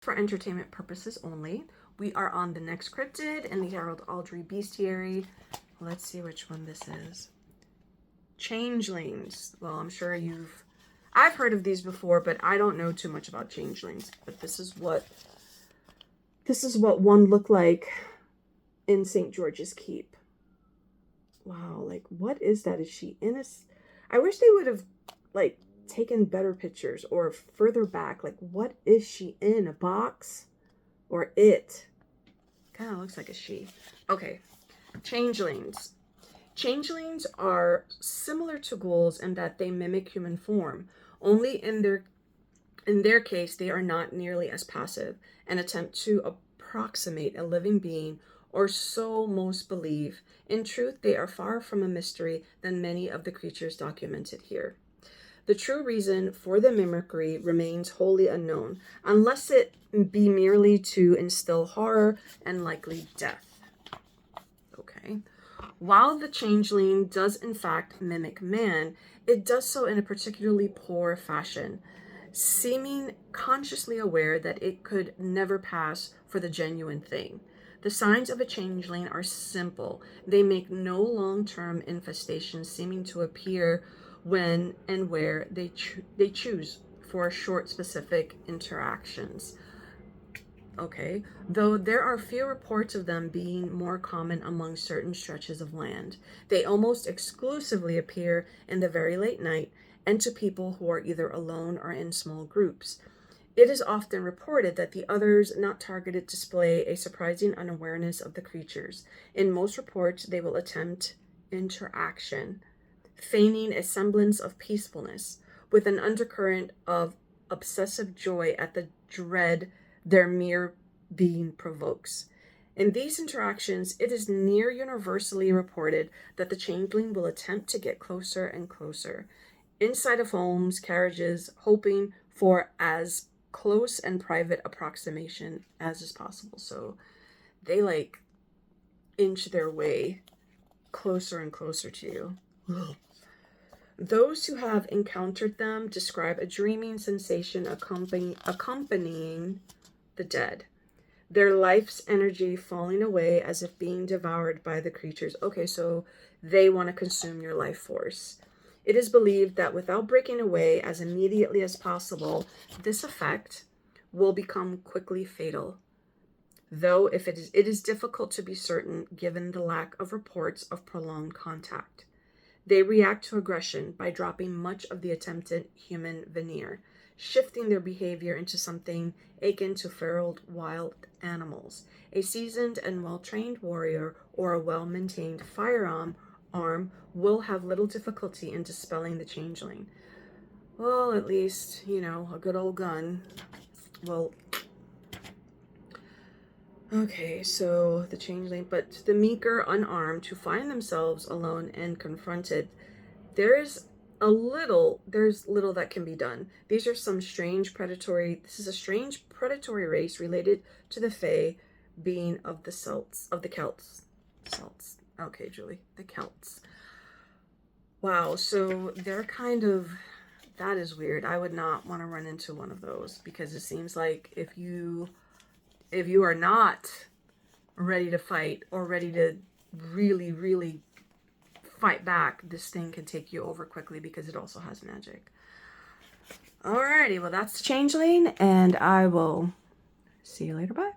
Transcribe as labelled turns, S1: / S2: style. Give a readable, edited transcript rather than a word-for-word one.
S1: for entertainment purposes only. We are on the next cryptid in the Harold Oldrey Bestiary. Let's see which one this is. Changelings. Well, I'm sure I've heard of these before, but I don't know too much about changelings. But this is what one looked like in St. George's Keep. Wow, like what is that? Is she in a... I wish they would have like taken better pictures or further back. Like what is she in? A box? Or it? Kind of looks like a she. Okay, changelings. Changelings are similar to ghouls in that they mimic human form. Only in their case, they are not nearly as passive and attempt to approximate a living being, or so most believe. In truth, they are far from a mystery than many of the creatures documented here. The true reason for the mimicry remains wholly unknown, unless it be merely to instill horror and likely death. Okay. While the changeling does in fact mimic man, it does so in a particularly poor fashion, seeming consciously aware that it could never pass for the genuine thing. The signs of a changeling are simple. They make no long-term infestations, seeming to appear when and where they choose for short specific interactions. Okay, though there are few reports of them being more common among certain stretches of land. They almost exclusively appear in the very late night and to people who are either alone or in small groups. It is often reported that the others not targeted display a surprising unawareness of the creatures. In most reports, they will attempt interaction, feigning a semblance of peacefulness, with an undercurrent of obsessive joy at the dread their mere being provokes. In these interactions, it is near universally reported that the changeling will attempt to get closer and closer, inside of homes, carriages, hoping for as close and private approximation as is possible. So they like inch their way closer and closer to you. Ugh. Those who have encountered them describe a dreaming sensation accompanying the dead, their life's energy falling away as if being devoured by the creatures. Okay, so they want to consume your life force. It is believed that without breaking away as immediately as possible, this effect will become quickly fatal. Though if it is difficult to be certain given the lack of reports of prolonged contact. They react to aggression by dropping much of the attempted human veneer, shifting their behavior into something akin to feral wild animals. A seasoned and well-trained warrior or a well-maintained firearm will have little difficulty in dispelling the changeling. Well, at least, a good old gun. Well, okay, so the changeling, but the meeker unarmed who find themselves alone and confronted, there's little that can be done. This is a strange predatory race related to the Fae, being of the Celts. Okay, Julie, the Celts. Wow, so they're that is weird. I would not want to run into one of those, because it seems like if you are not ready to fight or ready to really, really fight back, this thing can take you over quickly because it also has magic. Alrighty, well, that's the changeling, and I will see you later. Bye.